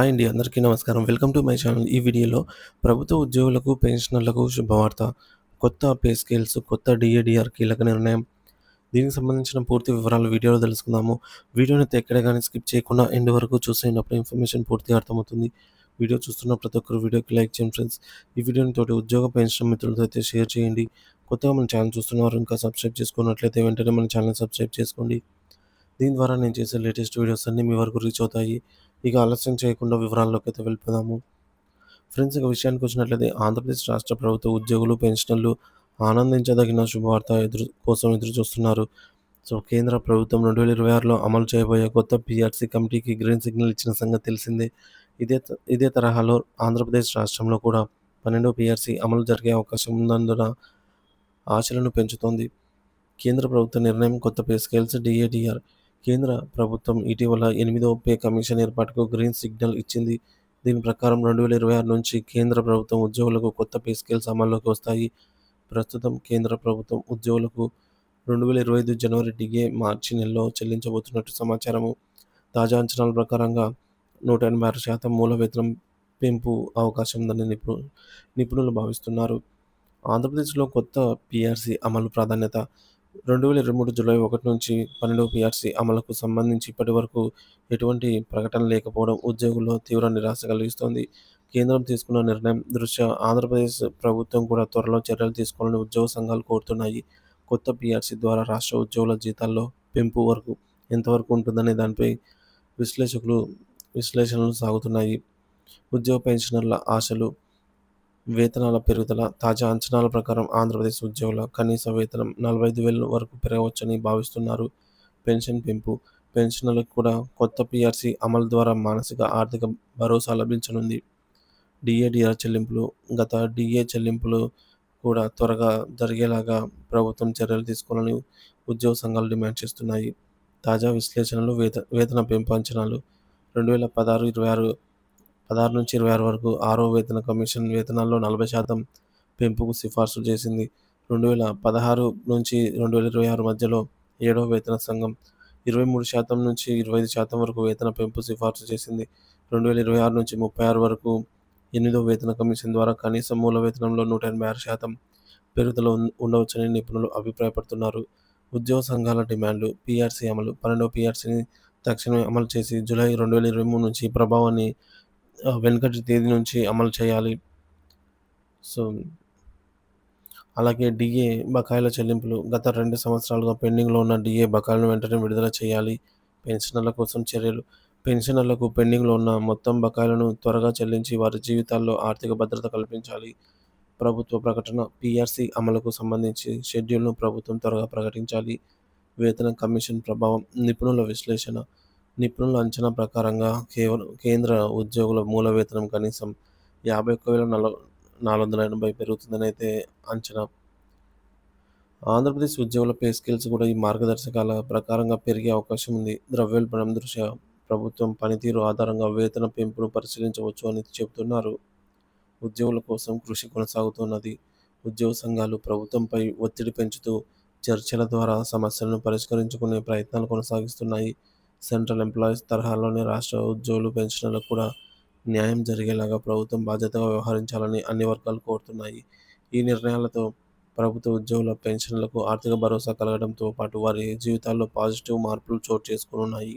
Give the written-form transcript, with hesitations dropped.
Hi అండి. అందరికీ నమస్కారం. Welcome to my channel. ఈ వీడియోలో ప్రభుత్వ ఉద్యోగులకు, పెన్షనర్లకు శుభవార్త. కొత్త పే స్కేల్స్, కొత్త డీఏడీఆర్ కీలక నిర్ణయం. దీనికి సంబంధించిన పూర్తి వివరాలు వీడియోలో తెలుసుకుందాము. వీడియోనైతే ఎక్కడ గాని స్కిప్ చేయకుండా ఎండ్ వరకు చూసేయండి. అప్పుడు ఇన్ఫర్మేషన్ పూర్తిగా అర్థమవుతుంది. వీడియో చూస్తున్న ప్రతి ఒక్కరు వీడియోకి లైక్ చేయండి ఫ్రెండ్స్. ఈ వీడియోని తోటి ఉద్యోగ, పెన్షన్ మిత్రులతో అయితే షేర్ చేయండి. కొత్తగా మన ఛానల్ చూస్తున్నవారు ఇంకా సబ్స్క్రైబ్ చేసుకున్నట్లయితే వెంటనే మన ఛానల్ సబ్స్క్రైబ్ చేసుకోండి. దీని ద్వారా నేను చేసే లేటెస్ట్ వీడియోస్ అన్నీ మీ వరకు రీచ్ అవుతాయి. ఇక ఆలస్యం చేయకుండా వివరాల్లోకి అయితే వెళ్ళిపోదాము. ఫ్రెండ్స్, ఇక విషయానికి వచ్చినట్లయితే ఆంధ్రప్రదేశ్ రాష్ట్ర ప్రభుత్వ ఉద్యోగులు, పెన్షనర్లు ఆనందించదగిన శుభవార్త ఎదురు చూస్తున్నారు. కేంద్ర ప్రభుత్వం 2026లో అమలు చేయబోయే కొత్త పీఆర్సీ కమిటీకి గ్రీన్ సిగ్నల్ ఇచ్చిన సంగతి తెలిసిందే. ఇదే తరహాలో ఆంధ్రప్రదేశ్ రాష్ట్రంలో కూడా 12వ పీఆర్సీ అమలు జరిగే అవకాశం ఉన్నందున ఆశలను పెంచుతోంది. కేంద్ర ప్రభుత్వ నిర్ణయం కొత్త పే స్కేల్స్ డీఏడీఆర్. కేంద్ర ప్రభుత్వం ఇటీవల 8వ పే కమిషన్ ఏర్పాటుకు గ్రీన్ సిగ్నల్ ఇచ్చింది. దీని ప్రకారం 2026 నుంచి కేంద్ర ప్రభుత్వం ఉద్యోగులకు కొత్త పే స్కేల్స్ అమల్లోకి వస్తాయి. ప్రస్తుతం కేంద్ర ప్రభుత్వం ఉద్యోగులకు 2025 జనవరి డిఏ మార్చి నెలలో చెల్లించబోతున్నట్టు సమాచారము. తాజా అంచనాల ప్రకారంగా 186% మూల వేతనం పెంపు అవకాశం ఉందని నిపుణులు భావిస్తున్నారు. ఆంధ్రప్రదేశ్లో కొత్త పీఆర్సీ అమలు ప్రాధాన్యత. 2023 జూలై 1 నుంచి 12వ పీఆర్సీ అమలుకు సంబంధించి ఇప్పటివరకు ఎటువంటి ప్రకటన లేకపోవడం ఉద్యోగుల్లో తీవ్ర నిరాశ కలిగిస్తోంది. కేంద్రం తీసుకున్న నిర్ణయం దృష్ట్యా ఆంధ్రప్రదేశ్ ప్రభుత్వం కూడా త్వరలో చర్యలు తీసుకోవాలని ఉద్యోగ సంఘాలు కోరుతున్నాయి. కొత్త పీఆర్సీ ద్వారా రాష్ట్ర ఉద్యోగుల జీతాల్లో పెంపు ఎంతవరకు ఉంటుందనే దానిపై విశ్లేషణలు సాగుతున్నాయి. ఉద్యోగ పెన్షనర్ల ఆశలు. వేతనాల పెరుగుదల. తాజా అంచనాల ప్రకారం ఆంధ్రప్రదేశ్ ఉద్యోగుల కనీస వేతనం 45,000 వరకు పెరగవచ్చని భావిస్తున్నారు. పెన్షన్ పెంపు. పెన్షనర్లకు కూడా కొత్త పీఆర్సీ అమలు ద్వారా మానసిక, ఆర్థిక భరోసా లభించనుంది. డీఏడీఆర్ చెల్లింపులు. గత డీఏ చెల్లింపులు కూడా త్వరగా జరిగేలాగా ప్రభుత్వం చర్యలు తీసుకోవాలని ఉద్యోగ సంఘాలు డిమాండ్ చేస్తున్నాయి. తాజా విశ్లేషణలు. వేతన పెంపు అంచనాలు. 2016 నుంచి 26 వరకు 6వ వేతన కమిషన్ వేతనాల్లో 40% పెంపుకు సిఫార్సు చేసింది. 2016 నుంచి 2026 మధ్యలో 7వ వేతన సంఘం 23% నుంచి 25% వరకు వేతన పెంపు సిఫార్సు చేసింది. 2026 నుంచి 36 వరకు 8వ వేతన కమిషన్ ద్వారా కనీస మూల వేతనంలో 186% పెరుగుదల ఉండవచ్చని నిపుణులు అభిప్రాయపడుతున్నారు. ఉద్యోగ సంఘాల డిమాండ్లు. పీఆర్సీ అమలు. 12వ పీఆర్సీని తక్షణమే అమలు చేసి జూలై 2023 నుంచి ప్రభావాన్ని వెనుకటి తేదీ నుంచి అమలు చేయాలి. అలాగే డీఏ బకాయిల చెల్లింపులు. గత 2 సంవత్సరాలుగా పెండింగ్లో ఉన్న డీఏ బకాయిలను వెంటనే విడుదల చేయాలి. పెన్షనర్ల కోసం చర్యలు. పెన్షనర్లకు పెండింగ్లో ఉన్న మొత్తం బకాయిలను త్వరగా చెల్లించి వారి జీవితాల్లో ఆర్థిక భద్రత కల్పించాలి. ప్రభుత్వ ప్రకటన. పీఆర్సీ అమలుకు సంబంధించి షెడ్యూల్ను ప్రభుత్వం త్వరగా ప్రకటించాలి. వేతన కమిషన్ ప్రభావం. నిపుణుల విశ్లేషణ. నిపుణుల అంచనా ప్రకారంగా కేంద్ర ఉద్యోగుల మూల వేతనం కనీసం 51,480 పెరుగుతుందని అయితే అంచనా. ఆంధ్రప్రదేశ్ ఉద్యోగుల పే స్కేల్స్ కూడా ఈ మార్గదర్శకాల ప్రకారంగా పెరిగే అవకాశం ఉంది. ద్రవ్యోల్బణం దృష్ట్యా ప్రభుత్వం పనితీరు ఆధారంగా వేతన పెంపును పరిశీలించవచ్చు అని చెబుతున్నారు. ఉద్యోగుల కోసం కృషి కొనసాగుతున్నది. ఉద్యోగ సంఘాలు ప్రభుత్వంపై ఒత్తిడి పెంచుతూ చర్చల ద్వారా సమస్యలను పరిష్కరించుకునే ప్రయత్నాలు కొనసాగిస్తున్నాయి. సెంట్రల్ ఎంప్లాయీస్ తరహాలోనే రాష్ట్ర ఉద్యోగులు, పెన్షనర్లకు కూడా న్యాయం జరిగేలాగా ప్రభుత్వం బాధ్యతగా వ్యవహరించాలని అన్ని వర్గాలు కోరుతున్నాయి. ఈ నిర్ణయాలతో ప్రభుత్వ ఉద్యోగుల, పెన్షనర్లకు ఆర్థిక భరోసా కలగడంతో పాటు వారి జీవితాల్లో పాజిటివ్ మార్పులు చోటు చేసుకోనున్నాయి.